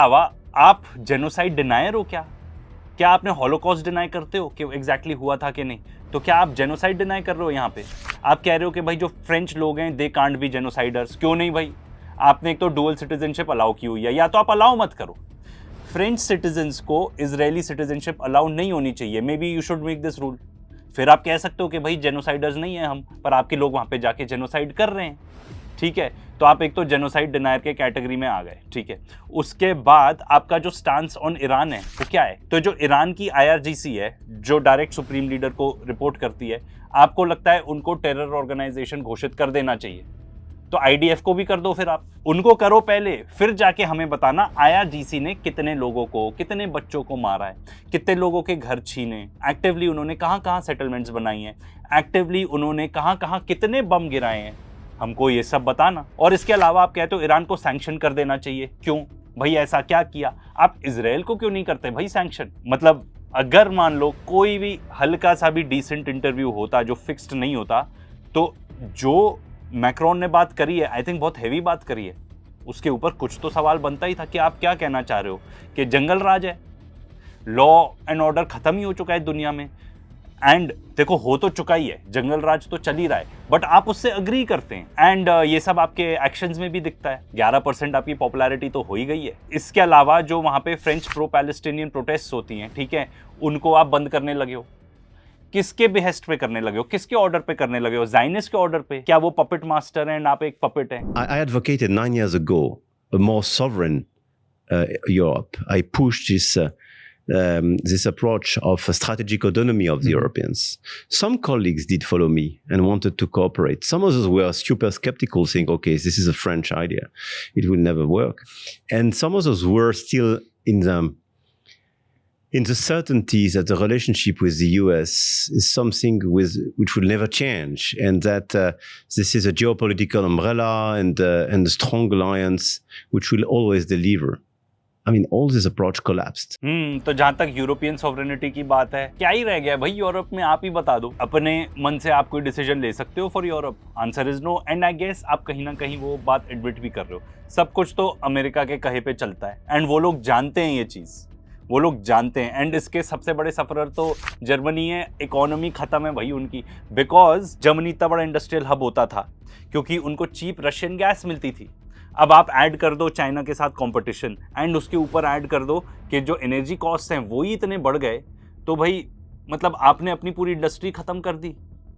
अलावा आप जेनोसाइड डिनायर हो क्या आपने हॉलोकॉस्ट डिनाई करते हो कि एग्जैक्टली हुआ था कि नहीं? तो क्या आप जेनोसाइड डिनाई कर रहे हो यहाँ पे? आप कह रहे हो कि भाई जो फ्रेंच लोग हैं दे कांट बी जेनोसाइडर्स। क्यों नहीं भाई? आपने एक तो डुअल सिटीजनशिप अलाउ की हुई है, या तो आप अलाउ मत करो। फ्रेंच सिटीजन्स को इजरायली सिटीजनशिप अलाउ नहीं होनी चाहिए। May be you should make this rule. फिर आप कह सकते हो कि भाई जेनोसाइडर्स नहीं है हम, पर आपके लोग वहाँ पे जाके जेनोसाइड कर रहे हैं, ठीक है? तो आप एक तो जेनोसाइड डिनायर के कैटेगरी में आ गए, ठीक है? उसके बाद आपका जो स्टांस ऑन ईरान है वो क्या है? तो जो ईरान की IRGC है, जो डायरेक्ट सुप्रीम लीडर को रिपोर्ट करती है, आपको लगता है उनको टेरर ऑर्गेनाइजेशन घोषित कर देना चाहिए? तो IDF को भी कर दो, फिर आप उनको करो पहले, फिर जाके हमें बताना IRGC ने कितने लोगों को, कितने बच्चों को मारा है, कितने लोगों के घर छीने, एक्टिवली उन्होंने कहाँ कहाँ सेटलमेंट्स बनाई हैं, एक्टिवली उन्होंने कहाँ कहाँ कितने बम गिराए हैं, हमको ये सब बताना। और इसके अलावा आप कहते हो ईरान को सैंक्शन कर देना चाहिए। क्यों भाई, ऐसा क्या किया? आप इजराइल को क्यों नहीं करते भाई सैंक्शन? मतलब अगर मान लो कोई भी हल्का सा भी डिसेंट इंटरव्यू होता जो फिक्स्ड नहीं होता, तो जो मैक्रोन ने बात करी है, आई थिंक बहुत हैवी बात करी है, उसके ऊपर कुछ तो सवाल बनता ही था कि आप क्या कहना चाह रहे हो कि जंगल राज है, लॉ एंड ऑर्डर खत्म ही हो चुका है दुनिया में। एंड देखो, हो तो चुका ही है, जंगल राज तो चल ही रहा है, बट आप उससे अग्री करते हैं। एंड ये सब आपके एक्शंस में भी दिखता है। 11% आपकी पॉपुलैरिटी तो हो ही गई है। इसके अलावा जो वहां पे फ्रेंच प्रो पैलेस्टीनियन प्रोटेस्ट होती हैं, ठीक है, उनको आप बंद करने लगे हो। किसके बिहेस्ट पे करने लगे हो? किसके ऑर्डर पे करने लगे हो? ज़ायनिस्ट के ऑर्डर पे? क्या वो पपेट मास्टर हैं, आप एक पपेट हैं? I advocated 9 years ago a more sovereign Europe. I pushed this approach of a strategic autonomy of the Europeans. Some colleagues did follow me and wanted to cooperate. Some of us were super skeptical, saying, okay, this is a French idea. It will never work. And some of us were still in the certainty that the relationship with the US is something which will never change, and that this is a geopolitical umbrella and a strong alliance which will always deliver. I mean, all this approach collapsed. तो जहां तक European sovereignty की बात है, क्या ही रह गया भाई यूरोप में? आप ही बता दो, अपने मन से आप कोई डिसीजन ले सकते हो for Europe? Answer is no. And I guess आप कहीं ना कहीं वो बात एडमिट भी कर रहे हो। सब कुछ तो अमेरिका के कहे पे चलता है, एंड वो लोग जानते हैं ये चीज, वो लोग जानते हैं। एंड इसके सबसे बड़े सफरर तो जर्मनी है। इकोनॉमी खत्म है भाई उनकी, बिकॉज जर्मनी इतना बड़ा इंडस्ट्रियल हब होता था क्योंकि उनको चीप रशियन गैस मिलती थी। अब आप ऐड कर दो चाइना के साथ कंपटीशन, एंड उसके ऊपर ऐड कर दो कि जो एनर्जी कॉस्ट हैं वो ही इतने बढ़ गए, तो भाई मतलब आपने अपनी पूरी इंडस्ट्री खत्म कर दी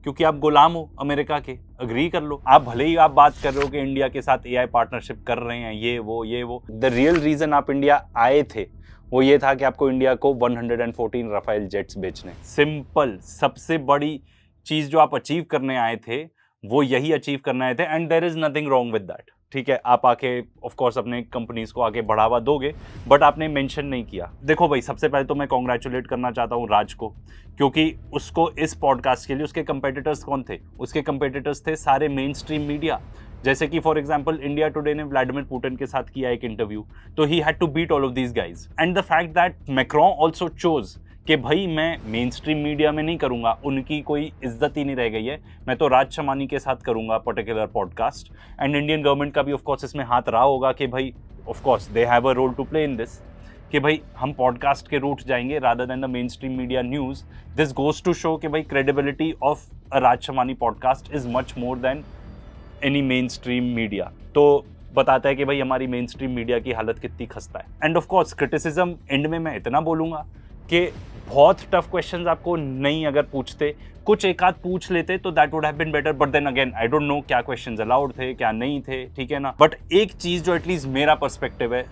क्योंकि आप गुलाम हो अमेरिका के। अग्री कर लो। आप भले ही आप बात कर रहे हो कि इंडिया के साथ AI पार्टनरशिप कर रहे हैं, ये वो। द रियल रीजन आप इंडिया आए थे वो ये था कि आपको इंडिया को 114 राफेल जेट्स बेचने। सिंपल। सबसे बड़ी चीज जो आप अचीव करने आए थे वो यही अचीव करने आए थे, and there is nothing wrong with that, ठीक है? आप आके ऑफ कोर्स अपने कंपनीज को आगे बढ़ावा दोगे, बट आपने मेंशन नहीं किया। देखो भाई, सबसे पहले तो मैं कॉन्ग्रेचुलेट करना चाहता हूँ राज को, क्योंकि उसको इस पॉडकास्ट के लिए उसके कंपेटिटर्स कौन थे? उसके कंपेटिटर्स थे सारे मेन स्ट्रीम मीडिया। जैसे कि फॉर एग्जांपल इंडिया टुडे ने व्लादिमीर पुतिन के साथ किया एक इंटरव्यू, तो he had to beat all of these guys. And the fact that Macron also chose कि भाई मैं मेन स्ट्रीम मीडिया में नहीं करूंगा, उनकी कोई इज्जत ही नहीं रह गई है, मैं तो राज शमानी के साथ करूंगा particular podcast. And Indian government का भी ऑफ कोर्स इसमें हाथ रहा होगा कि भाई of course they have a role to play in this, कि भाई हम पॉडकास्ट के रूट जाएंगे rather than the main stream media news. This goes to show कि भाई credibility of a Raj Shamani podcast is much more than any main stream media. तो बताता है कि भाई हमारी मेन स्ट्रीम मीडिया की हालत कितनी खस्ता है। End of course criticism and में मैं इतना बोलूँगा कि बहुत टफ क्वेश्चंस आपको नहीं अगर पूछते, कुछ एक आध पूछ लेते तो that would have been better, but then again I don't know क्या क्वेश्चंस अलाउड थे क्या नहीं थे, ठीक है ना? बट एक चीज़ जो एटलीस्ट मेरा पर्सपेक्टिव है,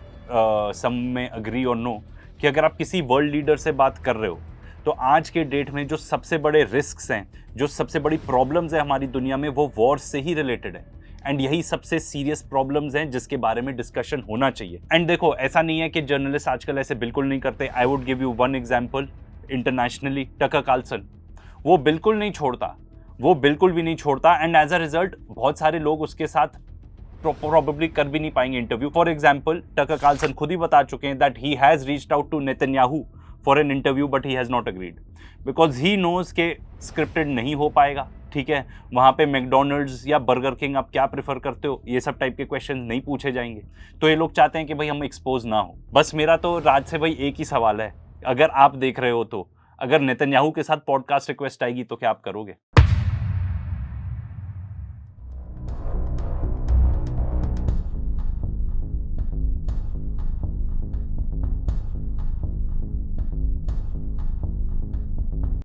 सम में अग्री और नो, कि अगर आप किसी वर्ल्ड लीडर से बात कर रहे हो तो आज के डेट में जो सबसे बड़े रिस्क्स हैं, जो सबसे बड़ी प्रॉब्लम्स है हमारी दुनिया में, वो वॉर से ही रिलेटेड है। एंड यही सबसे सीरियस प्रॉब्लम्स हैं जिसके बारे में डिस्कशन होना चाहिए। एंड देखो, ऐसा नहीं है कि जर्नलिस्ट आजकल ऐसे बिल्कुल नहीं करते। I would give you one example internationally, Tucker Carlson. वो बिल्कुल नहीं छोड़ता, वो बिल्कुल भी नहीं छोड़ता, एंड एज अ रिजल्ट बहुत सारे लोग उसके साथ प्रोबेबली कर भी नहीं पाएंगे interview. For example Tucker Carlson खुद ही बता चुके हैं that he has reached out to Netanyahu for an interview, but he has not agreed because he knows के स्क्रिप्टेड नहीं हो पाएगा। ठीक है, वहाँ पे मैकडोनल्ड्स या बर्गर किंग आप क्या प्रेफर करते हो, ये सब टाइप के क्वेश्चन नहीं पूछे जाएंगे। तो ये लोग चाहते हैं कि भाई हम एक्सपोज ना हो। बस मेरा तो राज से भाई एक ही सवाल है, अगर आप देख रहे हो तो, अगर नेतन्याहू के साथ पॉडकास्ट रिक्वेस्ट आएगी तो क्या आप करोगे?